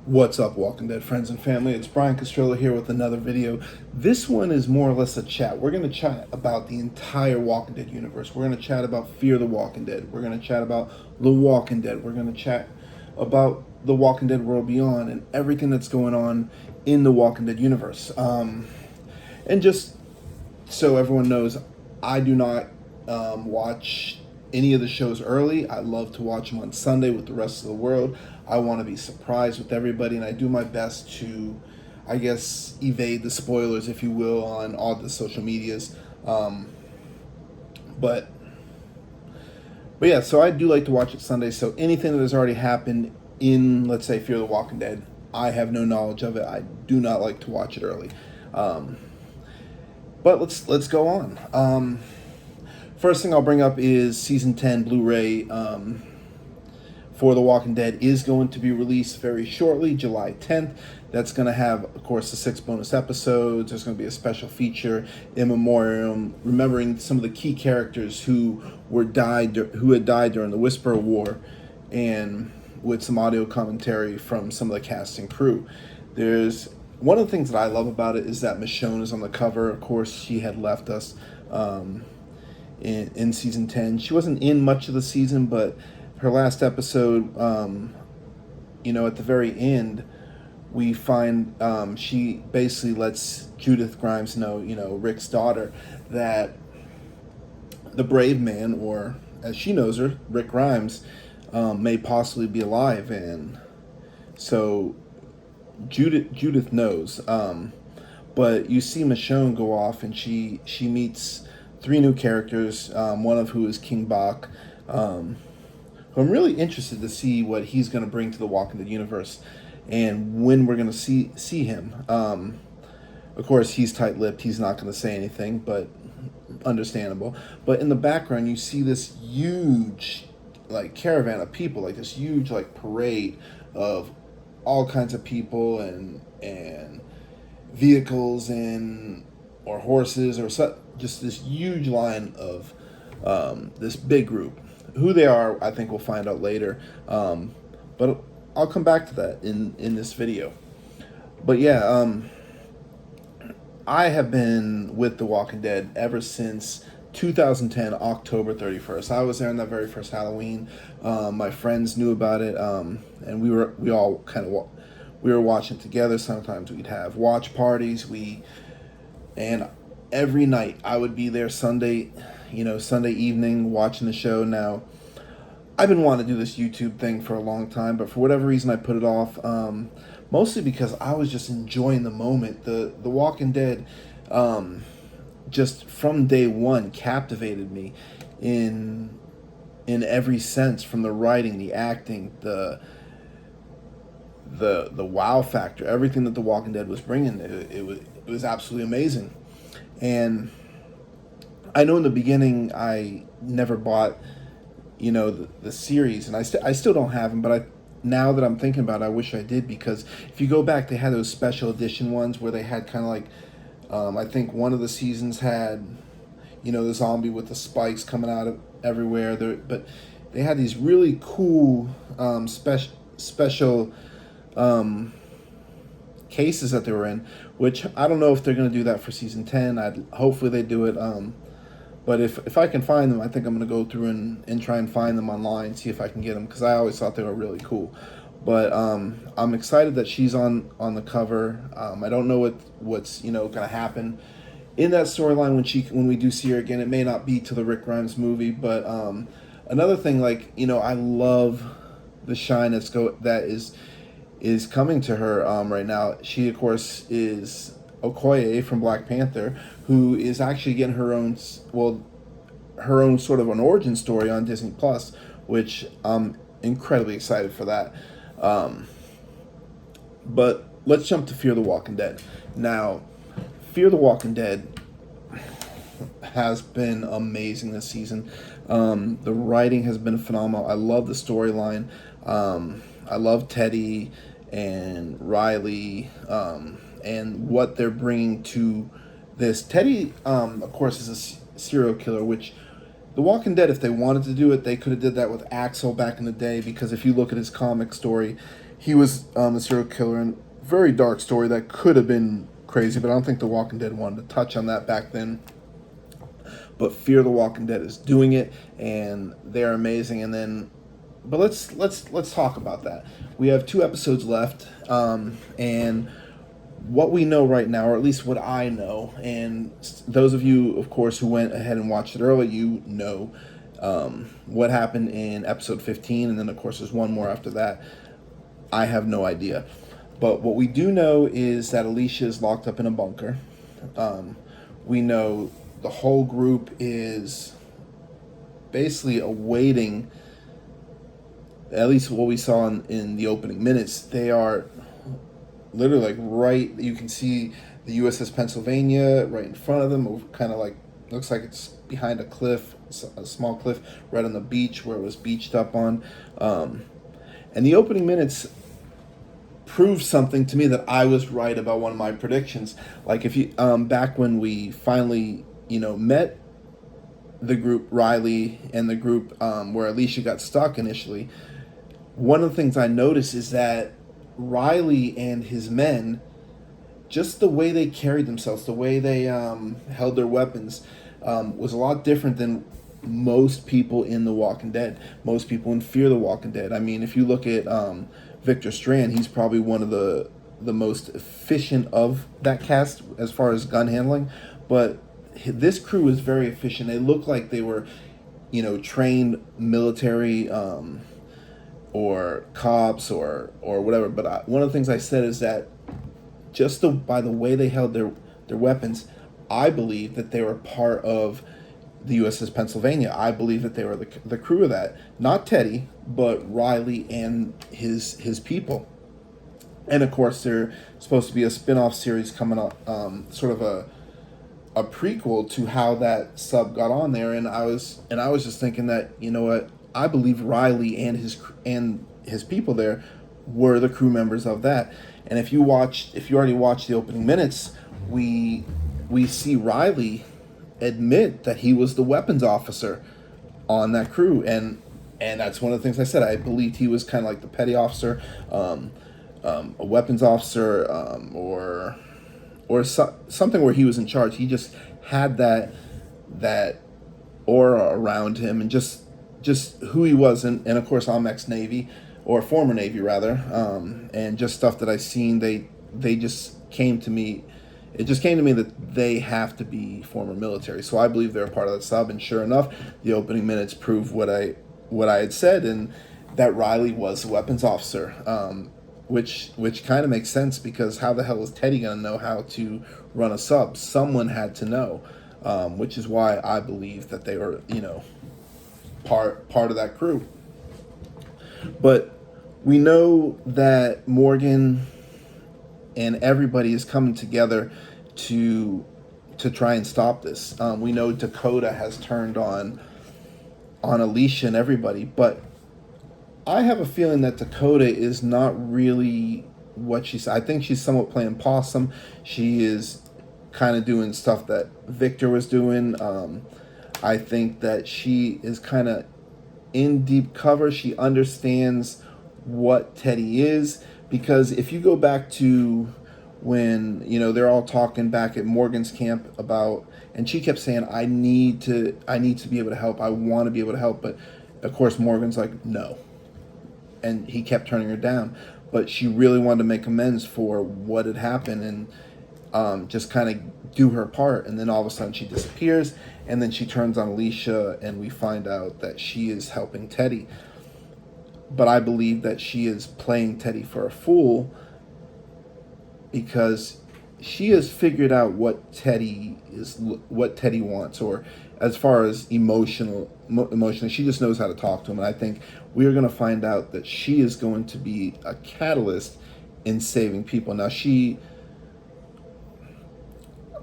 What's up, Walking Dead friends and family? It's Brian Castrillo here with another video. This one is more or less a chat. We're going to chat about the entire Walking Dead universe. We're going to chat about Fear the Walking Dead. We're going to chat about The Walking Dead. We're going to chat about The Walking Dead World Beyond and everything that's going on in the Walking Dead universe. And just so everyone knows, I do not watch any of the shows early. I love to watch them on Sunday with the rest of the world. I want to be surprised with everybody, and I do my best to, I guess, evade the spoilers, if you will, on all the social medias. But but yeah, so I do like to watch it Sunday. So anything that has already happened in, let's say, Fear the Walking Dead, I have no knowledge of it. I do not like to watch it early. But let's go on. First thing I'll bring up is season 10 Blu-ray for The Walking Dead is going to be released very shortly, July 10th. That's going to have, of course, the 6 bonus episodes. There's going to be a special feature in memoriam, remembering some of the key characters who had died during the Whisper War, and with some audio commentary from some of the cast and crew. There's one of the things that I love about it is that Michonne is on the cover. Of course, she had left us in season 10. She wasn't in much of the season, but her last episode, at the very end, we find she basically lets Judith Grimes know, Rick's daughter, that the Brave Man, or as she knows her, Rick Grimes, may possibly be alive. And so Judith knows. But you see Michonne go off, and she meets 3 new characters, one of who is King Bach, who I'm really interested to see what he's going to bring to the Walking Dead universe and when we're going to see him. Of course, he's tight-lipped. He's not going to say anything, but understandable. But in the background, you see this huge, caravan of people, this huge, parade of all kinds of people and vehicles or horses or just this huge line of this big group. Who they are, I think we'll find out later. But I'll come back to that in this video. But yeah, I have been with The Walking Dead ever since 2010, October 31st. I was there on that very first Halloween. My friends knew about it, and we were watching together. Sometimes we'd have watch parties. And every night I would be there Sunday evening watching the show. Now, I've been wanting to do this YouTube thing for a long time, but for whatever reason I put it off, mostly because I was just enjoying the moment. The Walking Dead, just from day one, captivated me in every sense, from the writing, the acting, the wow factor, everything that The Walking Dead was bringing. It was absolutely amazing. And I know in the beginning I never bought, the series, and I still don't have them, but now that I'm thinking about it, I wish I did, because if you go back, they had those special edition ones where they had kind of I think one of the seasons had, the zombie with the spikes coming out of everywhere. But they had these really cool special cases that they were in, which I don't know if they're going to do that for season 10. Hopefully they do it. But if I can find them, I think I'm going to go through and try and find them online, see if I can get them, because I always thought they were really cool. But I'm excited that she's on the cover. I don't know what's going to happen in that storyline when we do see her again. It may not be to the Rick Grimes movie, but another thing, I love the shine that is coming to her right now. She, of course, is Okoye from Black Panther, who is actually getting her own sort of an origin story on Disney Plus, which I'm incredibly excited for that. But let's jump to Fear the Walking Dead. Now, Fear the Walking Dead has been amazing this season. The writing has been phenomenal. I love the storyline. I love Teddy and Riley, and what they're bringing to this. Teddy, of course, is a serial killer, which The Walking Dead, if they wanted to do it, they could have did that with Axel back in the day, because if you look at his comic story, he was a serial killer, and very dark story that could have been crazy, but I don't think The Walking Dead wanted to touch on that back then. But Fear the Walking Dead is doing it, and they're amazing. And then, but let's talk about that. We have 2 episodes left, and what we know right now, or at least what I know, and those of you, of course, who went ahead and watched it early, you know what happened in episode 15, and then of course there's one more after that. I have no idea. But what we do know is that Alicia is locked up in a bunker. We know the whole group is basically awaiting, at least what we saw in the opening minutes. They are literally like right, you can see the USS Pennsylvania right in front of them, kind of like, looks like it's behind a cliff, a small cliff right on the beach where it was beached up on. And the opening minutes proved something to me, that I was right about one of my predictions. Like, if you back when we finally met the group, Riley and the group where Alicia got stuck initially, one of the things I noticed is that Riley and his men, just the way they carried themselves, the way they held their weapons, was a lot different than most people in The Walking Dead, most people in Fear the Walking Dead. I mean, if you look at Victor Strand, he's probably one of the most efficient of that cast as far as gun handling, but this crew is very efficient. They look like they were, trained military or cops or whatever. But one of the things I said is that just by the way they held their weapons, I believe that they were part of the USS Pennsylvania. I believe that they were the crew of that. Not Teddy, but Riley and his people. And of course, there's supposed to be a spin-off series coming up, sort of a prequel to how that sub got on there. And I was just thinking that, you know what, I believe Riley and his people there were the crew members of that. And if you already watched the opening minutes, we see Riley admit that he was the weapons officer on that crew, and that's one of the things I said. I believed he was kind of like the petty officer, a weapons officer, or something where he was in charge. He just had that aura around him, and just who he was. And of course, I'm ex-Navy, or former Navy rather, and just stuff that I've seen. They just came to me. It just came to me that they have to be former military. So I believe they're a part of that sub. And sure enough, the opening minutes prove what I had said, and that Riley was a weapons officer, which kind of makes sense, because how the hell is Teddy going to know how to run a sub? Someone had to know, which is why I believe that they were, part of that crew. But we know that Morgan and everybody is coming together to try and stop this. We know Dakota has turned on Alicia and everybody, but I have a feeling that Dakota is not really what she's. I think she's somewhat playing possum. She is kind of doing stuff that Victor was doing. I think that she is kind of in deep cover. She understands what Teddy is, because if you go back to when they're all talking back at Morgan's camp about, and she kept saying, I need to be able to help, I want to be able to help, but of course Morgan's like, no, and he kept turning her down. But she really wanted to make amends for what had happened, and just kind of do her part. And then all of a sudden she disappears, and then she turns on Alicia, and we find out that she is helping Teddy. But I believe that she is playing Teddy for a fool, because she has figured out what Teddy wants, or as far as emotionally, she just knows how to talk to him. And I think we are going to find out that she is going to be a catalyst in saving people. Now,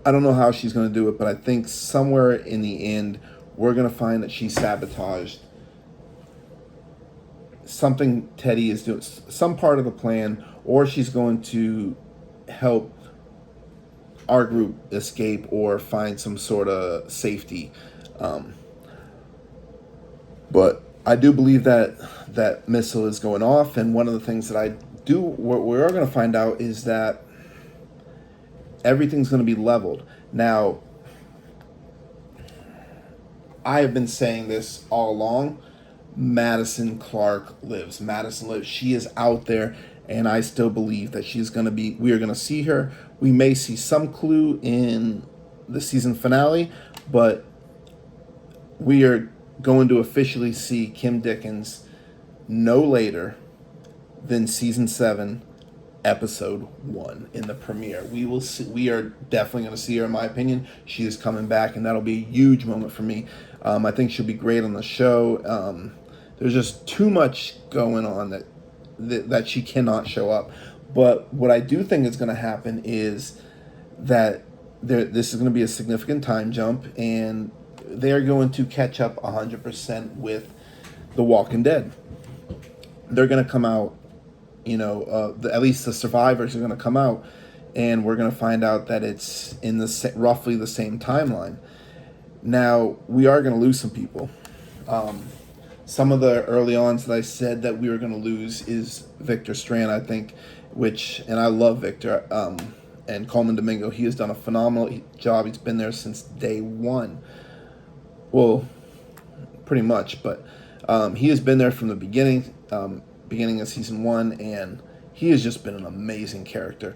I don't know how she's going to do it, but I think somewhere in the end, we're going to find that she sabotaged something Teddy is doing, some part of the plan, or she's going to help our group escape or find some sort of safety. But I do believe that missile is going off, and one of the things that I what we are going to find out is that everything's going to be leveled. Now, I have been saying this all along. Madison Clark lives. Madison lives. She is out there, and I still believe that she's going to be. We are going to see her. We may see some clue in the season finale, but we are going to officially see Kim Dickens no later than season 7, episode 1 in the premiere. We will see. We are definitely going to see her. In my opinion, she is coming back, and that'll be a huge moment for me. I think she'll be great on the show. There's just too much going on that she cannot show up. But what I do think is going to happen is that this is going to be a significant time jump, and they're going to catch up 100% with The Walking Dead. They're going to come out, at least the survivors are going to come out, and we're going to find out that it's in roughly the same timeline. Now, we are going to lose some people. Some of the early ons that I said that we were going to lose is Victor Strand, I think, and I love Victor, and Coleman Domingo. He has done a phenomenal job. He's been there since day one. Well, pretty much, but he has been there from the beginning of season 1, and he has just been an amazing character.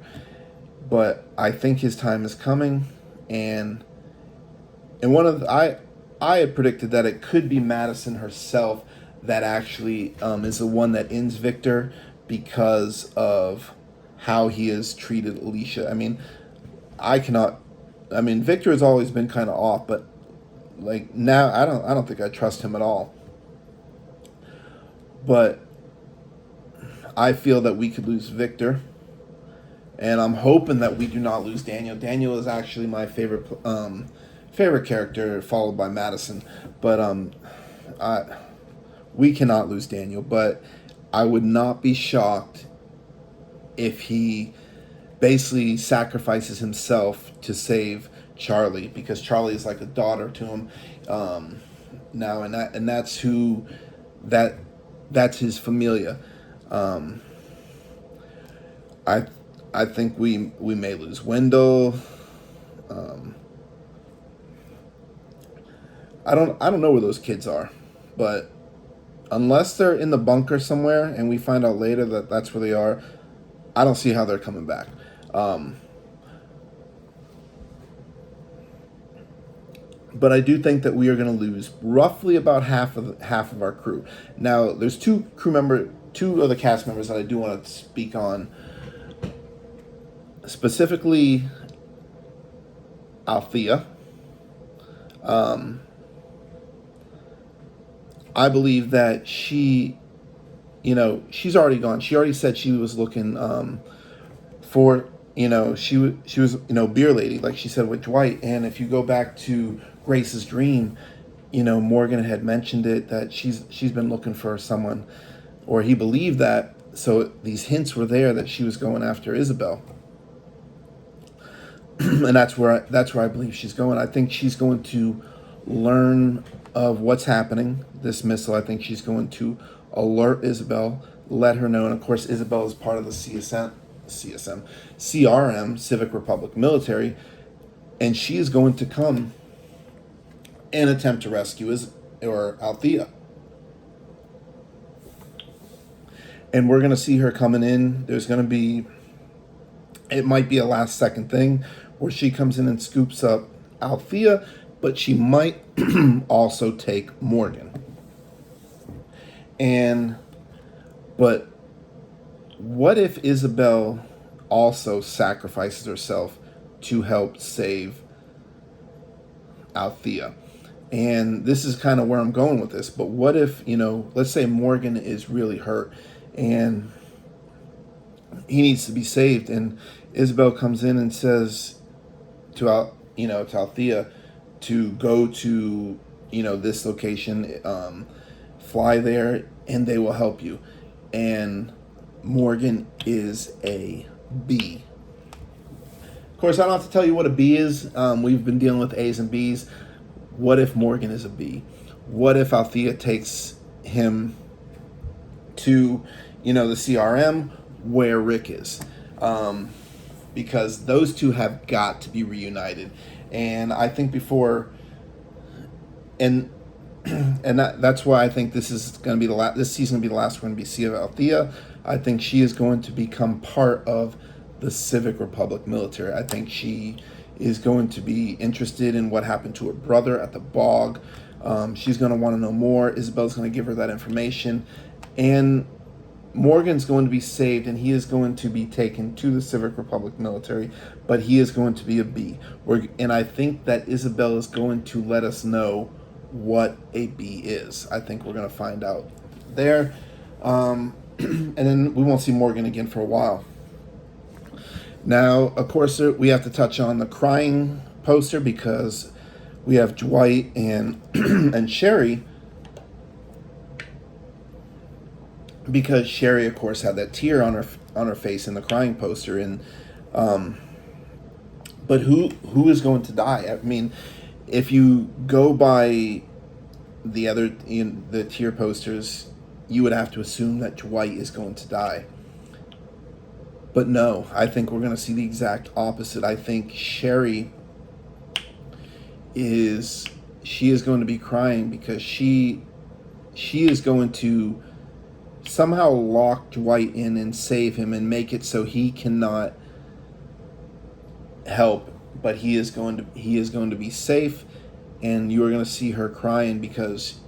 But I think his time is coming, and I had predicted that it could be Madison herself that actually is the one that ends Victor because of how he has treated Alicia. Victor has always been kind of off, but like now I don't think I trust him at all. But I feel that we could lose Victor, and I'm hoping that we do not lose Daniel. Daniel is actually my favorite character, followed by Madison. But we cannot lose Daniel. But I would not be shocked if he basically sacrifices himself to save Charlie, because Charlie is like a daughter to him now, and that's his familia. I think we may lose Wendell. I don't know where those kids are, but unless they're in the bunker somewhere and we find out later that that's where they are, I don't see how they're coming back. But I do think that we are going to lose roughly about half of our crew. Now, there's two other cast members that I do want to speak on. Specifically, Althea. I believe that she's already gone. She already said she was looking for, she was beer lady, like she said with Dwight. And if you go back to Grace's dream, Morgan had mentioned it, that she's been looking for someone, or he believed that. So these hints were there that she was going after Isabel. And that's where I believe she's going. I think she's going to learn of what's happening, this missile. I think she's going to alert Isabel, let her know. And of course, Isabel is part of the CRM, Civic Republic Military, and she is going to come and attempt to rescue Althea. And we're going to see her coming in. It might be a last second thing where she comes in and scoops up Althea, but she might also take Morgan. But what if Isabel also sacrifices herself to help save Althea? And this is kind of where I'm going with this. But what if, let's say Morgan is really hurt and he needs to be saved, and Isabel comes in and says to Althea to go to this location, fly there, and they will help you. And Morgan is a B. Of course, I don't have to tell you what a B is. We've been dealing with A's and B's. What if Morgan is a B? What if Althea takes him to the CRM? where Rick is, because those two have got to be reunited. And I think before, and that's why I think this is going to be this season will be the last we're going to be see of Althea. I think she is going to become part of the Civic Republic military. I think she is going to be interested in what happened to her brother at the bog. She's going to want to know more. Isabel's going to give her that information, and Morgan's going to be saved, and he is going to be taken to the Civic Republic military, but he is going to be a B. And I think that Isabel is going to let us know what a B is. I think we're going to find out there. And then we won't see Morgan again for a while. Now, of course, we have to touch on the crying poster, because we have Dwight and and Sherry, because Sherry, of course, had that tear on her face in the crying poster. And but who is going to die? I mean, if you go by the other the tear posters, you would have to assume that Dwight is going to die. But no, I think we're going to see the exact opposite. I think Sherry is going to be crying, because she is going to somehow lock Dwight in and save him and make it so he cannot help, but he is going to be safe. And you are going to see her crying, because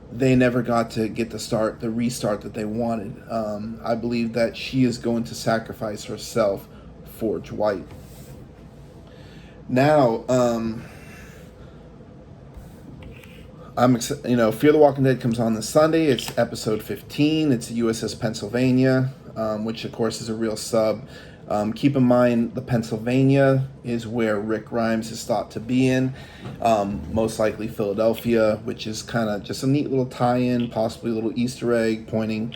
they never got to get the restart that they wanted. I believe that she is going to sacrifice herself for Dwight. Now, I'm excited. Fear the Walking Dead comes on this Sunday. It's episode 15. It's USS Pennsylvania, which of course is a real sub. Keep in mind, the Pennsylvania is where Rick Grimes is thought to be in, most likely Philadelphia, which is kind of just a neat little tie-in, possibly a little Easter egg pointing.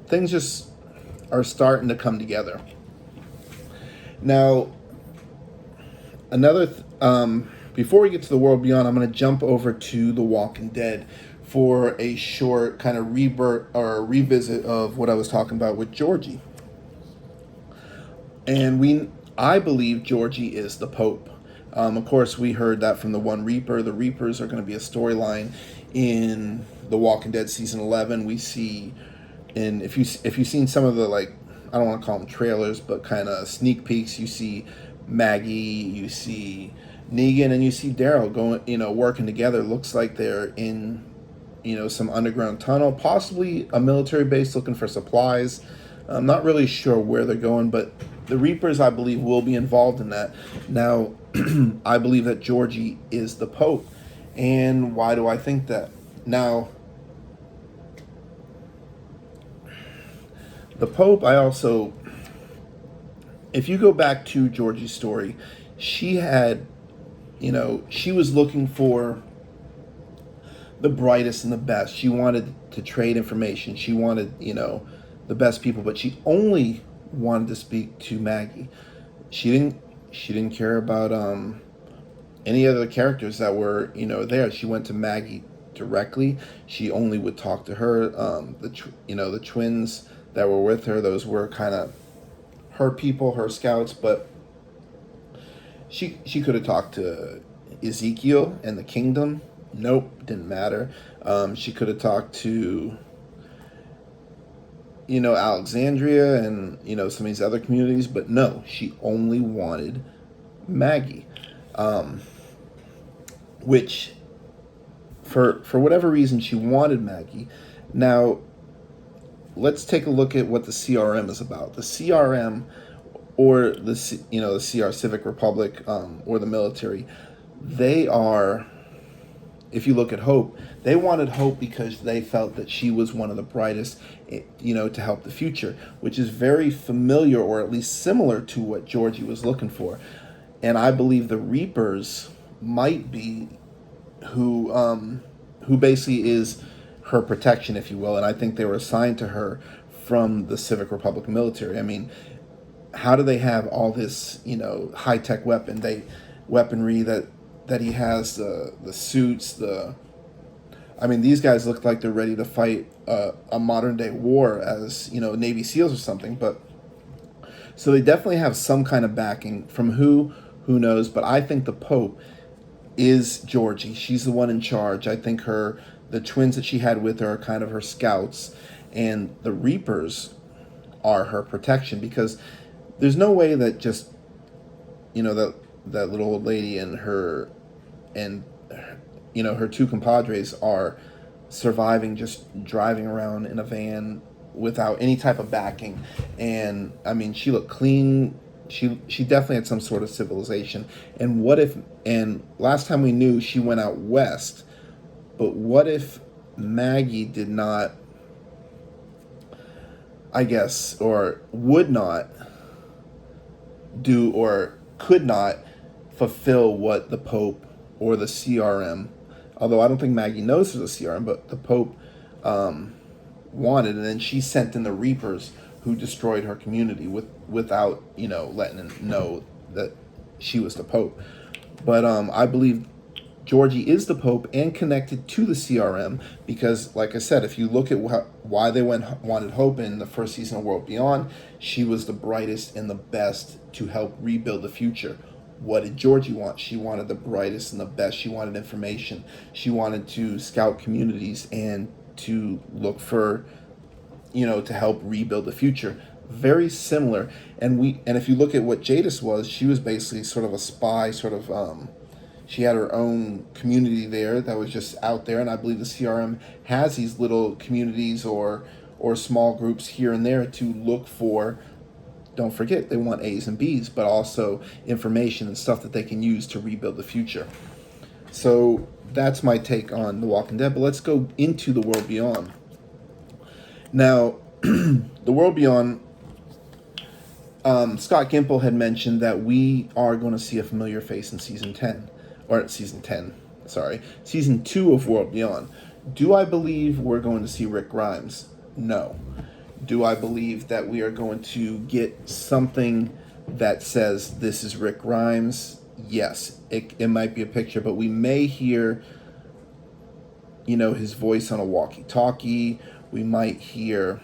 Things just are starting to come together. Now, before we get to the World Beyond, I'm going to jump over to The Walking Dead for a short kind of revisit of what I was talking about with Georgie. And I believe Georgie is the Pope. Of course, we heard that from the One Reaper. The Reapers are going to be a storyline in The Walking Dead season 11. We see, and if you've seen some of the, I don't want to call them trailers, but kind of sneak peeks, you see Maggie, you see Negan, and you see Daryl going, working together. Looks like they're in, some underground tunnel, possibly a military base looking for supplies. I'm not really sure where they're going, but the Reapers, I believe, will be involved in that. Now, I believe that Georgie is the Pope. And why do I think that? Now, the Pope, if you go back to Georgie's story, she had, she was looking for the brightest and the best. She wanted to trade information. She wanted, the best people, but she only wanted to speak to Maggie. She didn't care about any other characters that were there. She went to Maggie directly. She only would talk to her. The twins that were with her, those were kind of her people, her scouts, but she could have talked to Ezekiel and the kingdom. Nope, didn't matter. She could have talked to Alexandria and some of these other communities, but no, she only wanted Maggie, which for whatever reason she wanted Maggie. Now let's take a look at what the CRM is about. The CRM, or the CR Civic Republic, or the military, they are, if you look at Hope, they wanted Hope because they felt that she was one of the brightest, to help the future, which is very familiar, or at least similar to what Georgie was looking for. And I believe the Reapers might be who basically is her protection, if you will. And I think they were assigned to her from the Civic Republic military. I mean, how do they have all this, high-tech weaponry that he has, the suits, I mean, these guys look like they're ready to fight a modern day war as, Navy SEALs or something. But so they definitely have some kind of backing from who knows. But I think the Pope is Georgie. She's the one in charge. I think the twins that she had with her are kind of her scouts, and the Reapers are her protection, because there's no way that just that little old lady and her two compadres are surviving just driving around in a van without any type of backing. And I mean, she looked clean. She definitely had some sort of civilization. And what if, and last time we knew she went out west, but what if Maggie did not, I guess, or would not do, or could not fulfill what the Pope or the CRM, although I don't think Maggie knows there's a CRM, but the Pope wanted, and then she sent in the Reapers who destroyed her community without letting them know that she was the Pope. But I believe Georgie is the Pope and connected to the CRM, because, like I said, if you look at why they wanted Hope in the first season of World Beyond, she was the brightest and the best to help rebuild the future. What did Georgie want? She wanted the brightest and the best. She wanted information. She wanted to scout communities and to look for, to help rebuild the future. Very similar. And if you look at what Jadis was, she was basically sort of a spy, she had her own community there that was just out there, and I believe the CRM has these little communities or small groups here and there to look for. Don't forget, they want A's and B's, but also information and stuff that they can use to rebuild the future. So that's my take on The Walking Dead, but let's go into The World Beyond. Now, The World Beyond, Scott Gimple had mentioned that we are going to see a familiar face in Season 2 of World Beyond. Do I believe we're going to see Rick Grimes? No. Do I believe that we are going to get something that says this is Rick Grimes? Yes. It might be a picture, but we may hear, his voice on a walkie-talkie. We might hear,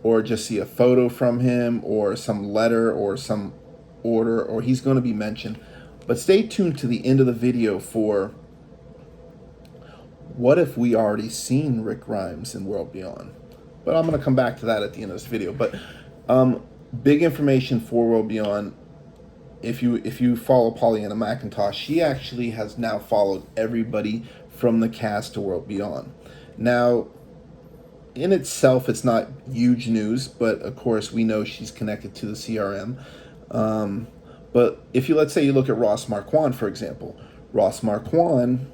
or just see a photo from him, or some letter, or some order, or he's going to be mentioned. But stay tuned to the end of the video for what if we already seen Rick Grimes in World Beyond. But I'm going to come back to that at the end of this video. But big information for World Beyond. If you follow Pollyanna McIntosh, she actually has now followed everybody from the cast to World Beyond. Now, in itself, it's not huge news, but of course we know she's connected to the CRM. But if let's say you look at Ross Marquand, for example, Ross Marquand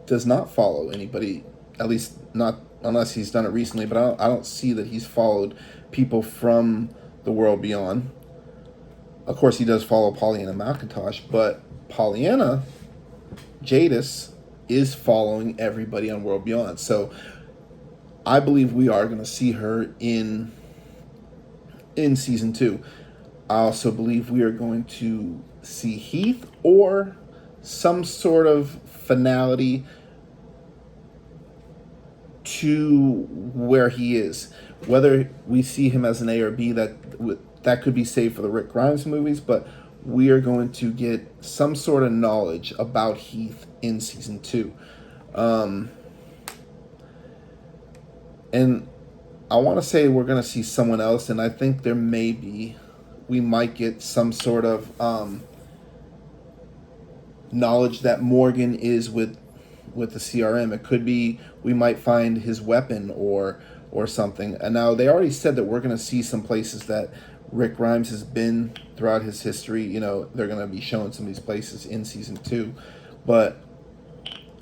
does not follow anybody, at least not unless he's done it recently, but I don't see that he's followed people from the World Beyond. Of course, he does follow Pollyanna McIntosh, but Pollyanna Jadis is following everybody on World Beyond. So I believe we are going to see her in Season 2. I also believe we are going to see Heath or some sort of finality to where he is. Whether we see him as an A or B, that could be saved for the Rick Grimes movies, but we are going to get some sort of knowledge about Heath in Season 2. And I want to say we're going to see someone else, and I think we might get some sort of knowledge that Morgan is with the CRM. It could be we might find his weapon or something. And now they already said that we're going to see some places that Rick Grimes has been throughout his history. They're going to be showing some of these places in Season 2. But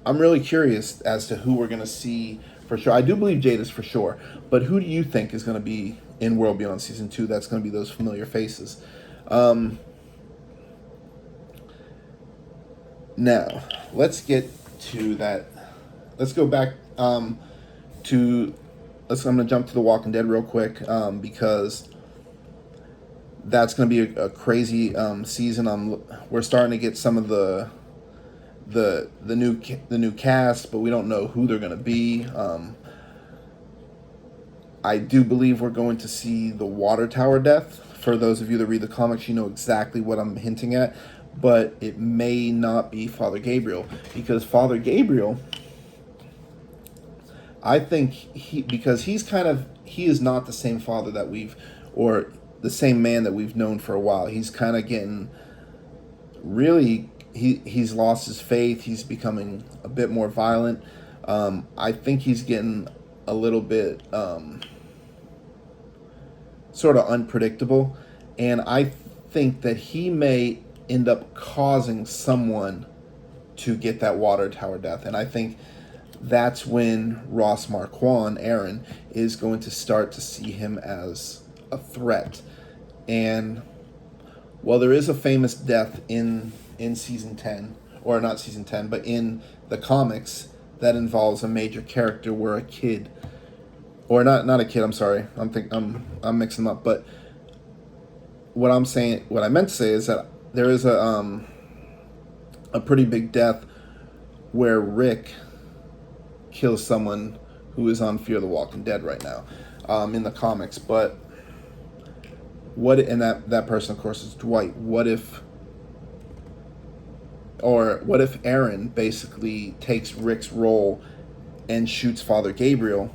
I'm really curious as to who we're going to see for sure. I do believe Jadis for sure. But who do you think is going to be in World Beyond Season 2 that's going to be those familiar faces? Now, let's get to that. Let's go back I'm going to jump to The Walking Dead real quick because that's going to be a crazy season. We're starting to get some of the the new cast, but we don't know who they're going to be. I do believe we're going to see the water tower death. For those of you that read the comics, you know exactly what I'm hinting at, but it may not be Father Gabriel, because Father Gabriel, I think because he is not the same father that or the same man that we've known for a while. He's kind of getting really, he's lost his faith. He's becoming a bit more violent. I think he's getting a little bit sort of unpredictable, and I think that he may end up causing someone to get that water tower death, and I think that's when Ross Marquand, Aaron, is going to start to see him as a threat. And well, there is a famous death in season 10, or not season 10, but in the comics that involves a major character where a kid, or not a kid, I'm sorry, I'm mixing them up, but what I meant to say is that there is a pretty big death where Rick kills someone who is on Fear the Walking Dead right now, in the comics. But that person, of course, is Dwight. What if Aaron basically takes Rick's role and shoots Father Gabriel,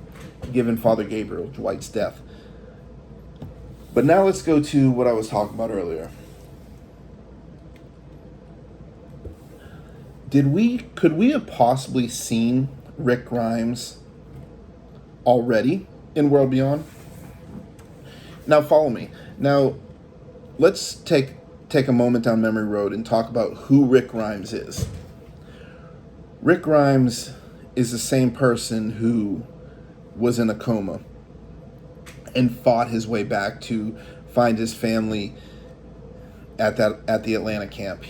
giving Father Gabriel Dwight's death? But now let's go to what I was talking about earlier. Could we have possibly seen Rick Grimes already in World Beyond? Now follow me. Now let's take a moment down memory road and talk about who Rick Grimes is. Rick Grimes is the same person who was in a coma and fought his way back to find his family at the Atlanta camp.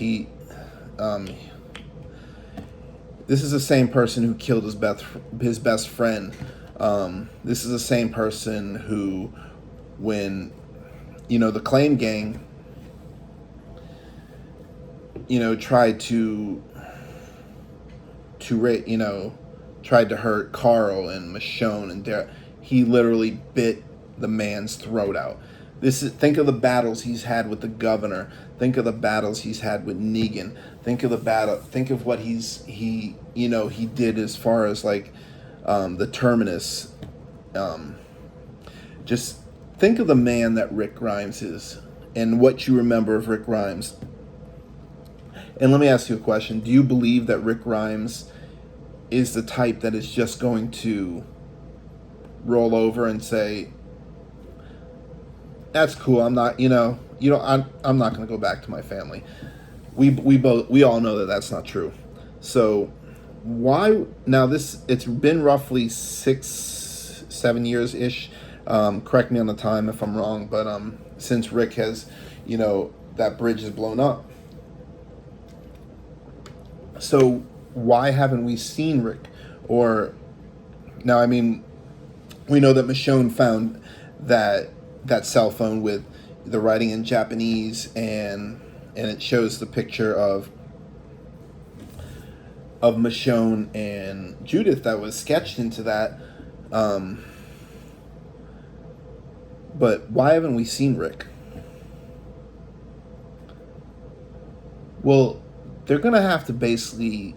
This is the same person who killed his best friend. This is the same person who, when the Claim Gang, tried to hurt Carl and Michonne and Derek, he literally bit the man's throat out. Think of the battles he's had with the governor. Think of the battles he's had with Negan. Think of what he did as far as like the Terminus. Just think of the man that Rick Grimes is and what you remember of Rick Grimes. And let me ask you a question. Do you believe that Rick Grimes is the type that is just going to roll over and say, that's cool, I'm not, I'm not going to go back to my family? We all know that that's not true. So why now? It's been roughly 6-7 years ish. Correct me on the time if I'm wrong, but since Rick has, that bridge is blown up. So why haven't we seen Rick? Or now, I mean, we know that Michonne found that cell phone with the writing in Japanese, and it shows the picture of Michonne and Judith that was sketched into that. But why haven't we seen Rick? Well, they're going to have to basically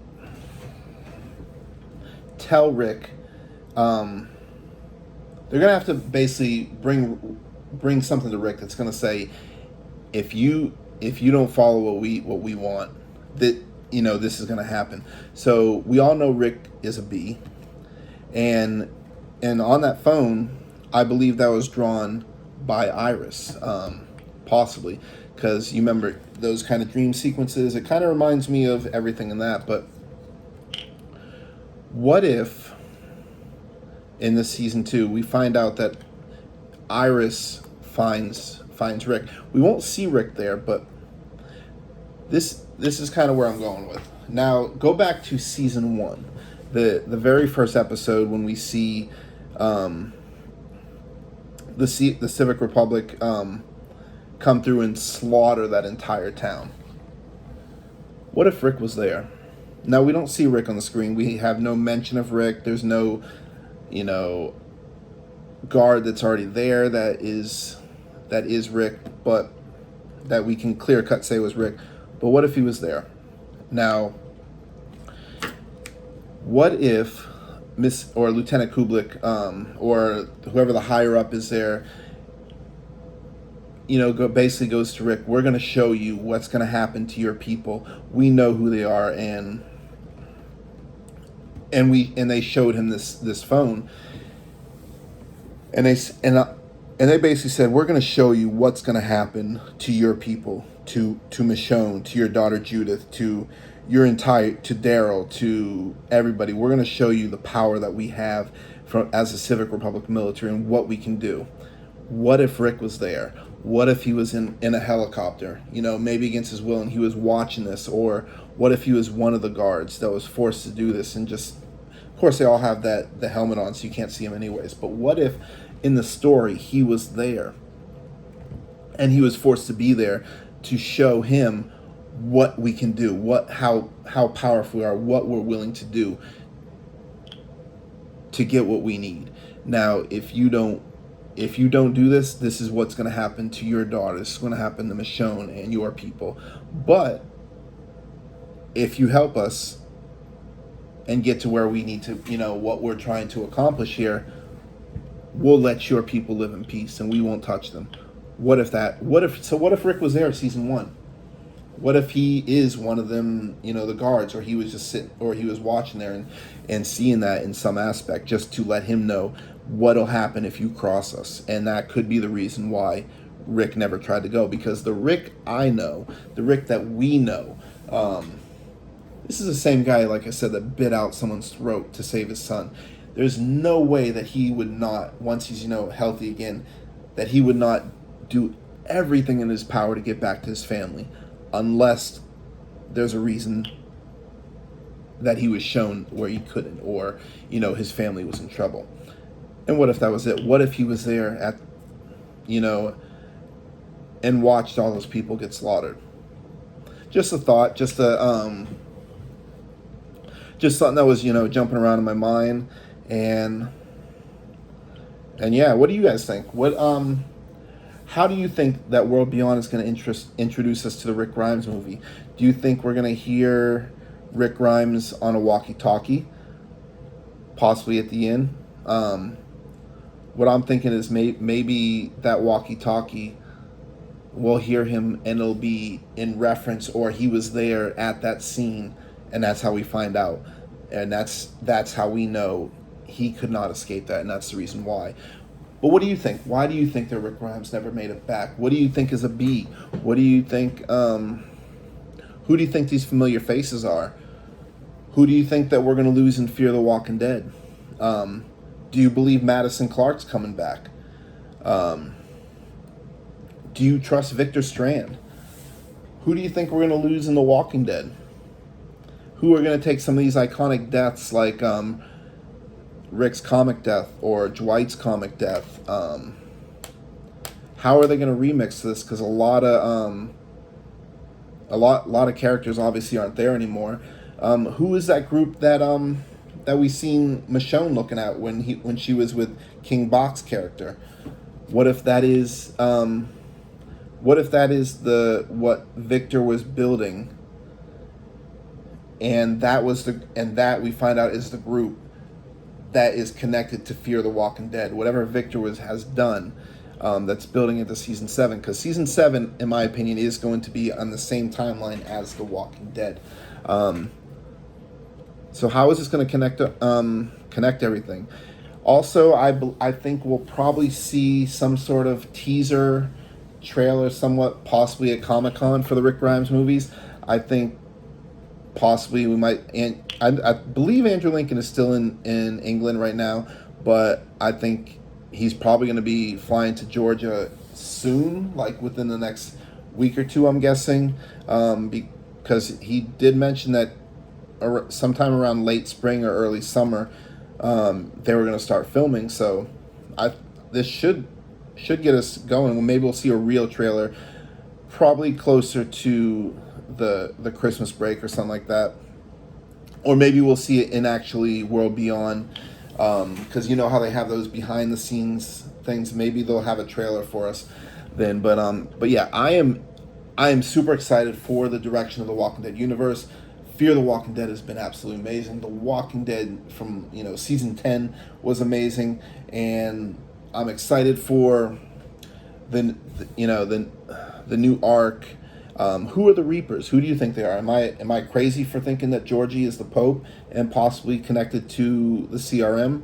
tell Rick, they're going to have to basically bring something to Rick that's going to say, if you don't follow what we want, that this is going to happen. So we all know Rick is a B, and on that phone, I believe that was drawn by Iris, possibly, because you remember those kind of dream sequences. It kind of reminds me of everything in that. But what if in this season 2 we find out that Iris finds Rick? We won't see Rick there, but this is kind of where I'm going with. Now go back to season 1, the very first episode, when we see the Civic Republic come through and slaughter that entire town. What if Rick was there? Now we don't see Rick on the screen. We have no mention of Rick. There's no, you know, guard that's already there that is Rick, but that we can clear cut say was Rick. But what if he was there? Now, what if Miss or Lieutenant Kublik, or whoever the higher up is there, basically goes to Rick, we're going to show you what's going to happen to your people. We know who they are, and they showed him this phone, and they basically said, we're going to show you what's going to happen to your people, to Michonne, to your daughter Judith, to Daryl, to everybody. We're going to show you the power that we have as a Civic Republic military and what we can do. What if Rick was there? What if he was in a helicopter, maybe against his will, and he was watching this? Or what if he was one of the guards that was forced to do this, and just, of course they all have the helmet on, so you can't see him anyways. But what if in the story he was there and he was forced to be there to show him what we can do, how powerful we are, what we're willing to do to get what we need. Now, if you don't do this, this is what's going to happen to your daughter. This is going to happen to Michonne and your people. But if you help us and get to where we need to, what we're trying to accomplish here, we'll let your people live in peace and we won't touch them. What if Rick was there season 1? What if he is one of them, the guards, or he was just sitting, or he was watching there and seeing that in some aspect, just to let him know what'll happen if you cross us. And that could be the reason why Rick never tried to go, because the Rick I know, the Rick that we know, this is the same guy, like I said, that bit out someone's throat to save his son. There's no way that he would not, once he's, healthy again, that he would not do everything in his power to get back to his family, unless there's a reason that he was shown where he couldn't, or, his family was in trouble. And what if that was it? What if he was there at, and watched all those people get slaughtered? Just a thought, just something that was, jumping around in my mind. And yeah, what do you guys think? How do you think that World Beyond is going to introduce us to the Rick Grimes movie? Do you think we're going to hear Rick Grimes on a walkie-talkie, possibly at the end? What I'm thinking is maybe that walkie-talkie, we'll hear him and it'll be in reference, or he was there at that scene, and that's how we find out. And that's how we know he could not escape that, and that's the reason why. But what do you think? Why do you think that Rick Grimes never made it back? What do you think is a B? What do you think, who do you think these familiar faces are? Who do you think that we're going to lose in Fear the Walking Dead? Do you believe Madison Clark's coming back? Do you trust Victor Strand? Who do you think we're going to lose in The Walking Dead? Who are going to take some of these iconic deaths, like Rick's comic death or Dwight's comic death? How are they going to remix this? Because a lot of characters obviously aren't there anymore. Who is that group that we seen Michonne looking at when she was with King Bach's character? What if that is what Victor was building, and that we find out is the group that is connected to Fear the Walking Dead? Whatever Victor has done, that's building into season 7, because season 7, in my opinion, is going to be on the same timeline as The Walking Dead. So how is this going to connect everything? Also, I think we'll probably see some sort of teaser trailer, somewhat possibly at Comic-Con for the Rick Grimes movies. I think possibly we might, and I believe Andrew Lincoln is still in England right now, but I think he's probably going to be flying to Georgia soon, like within the next week or two, I'm guessing, because he did mention that sometime around late spring or early summer, they were going to start filming. So this should get us going. Maybe we'll see a real trailer, probably closer to the Christmas break or something like that. or maybe we'll see it in actually World Beyond, because you know how they have those behind the scenes things. Maybe they'll have a trailer for us then. But yeah, I am super excited for the direction of the Walking Dead universe. Fear the Walking Dead has been absolutely amazing. The Walking Dead from season 10 was amazing, and I'm excited for the new arc. Who are the Reapers? Who do you think they are? Am I crazy for thinking that Georgie is the Pope and possibly connected to the CRM?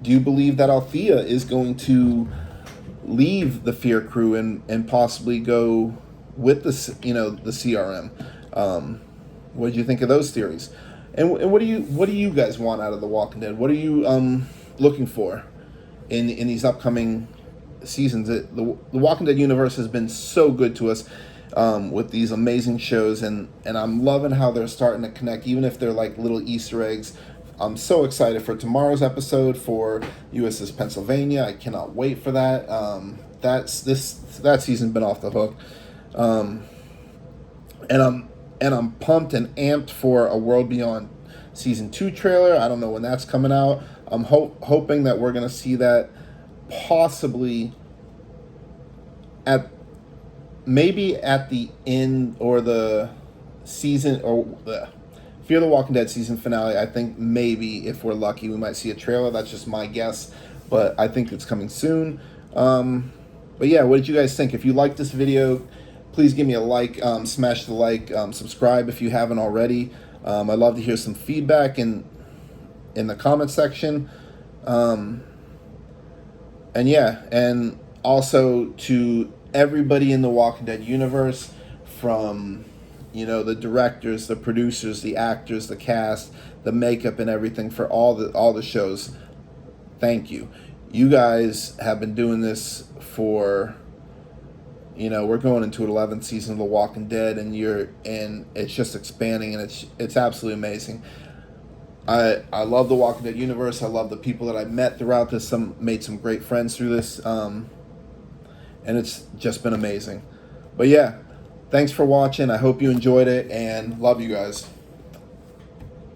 Do you believe that Althea is going to leave the Fear crew and possibly go with the CRM? What did you think of those theories? And what do you guys want out of The Walking Dead? What are you looking for in these upcoming seasons? The Walking Dead universe has been so good to us with these amazing shows, and I'm loving how they're starting to connect, even if they're like little Easter eggs. I'm so excited for tomorrow's episode for USS Pennsylvania. I cannot wait for that. That season's been off the hook, and I'm pumped and amped for a World Beyond season 2 trailer. I don't know when that's coming out. I'm hoping that we're gonna see that possibly maybe at the end or the season or the Fear the Walking Dead season finale. I think maybe if we're lucky, we might see a trailer. That's just my guess, but I think it's coming soon. But yeah, what did you guys think? If you liked this video, please give me a like, smash the like, subscribe if you haven't already. I'd love to hear some feedback in the comment section. And yeah, and also to everybody in the Walking Dead universe, from the directors, the producers, the actors, the cast, the makeup, and everything for all the shows. Thank you. You guys have been doing this for, we're going into an 11th season of The Walking Dead, and it's just expanding, and it's absolutely amazing. I love the Walking Dead universe. I love the people that I met throughout this. Made some great friends through this, and it's just been amazing. But yeah, thanks for watching. I hope you enjoyed it, and love you guys.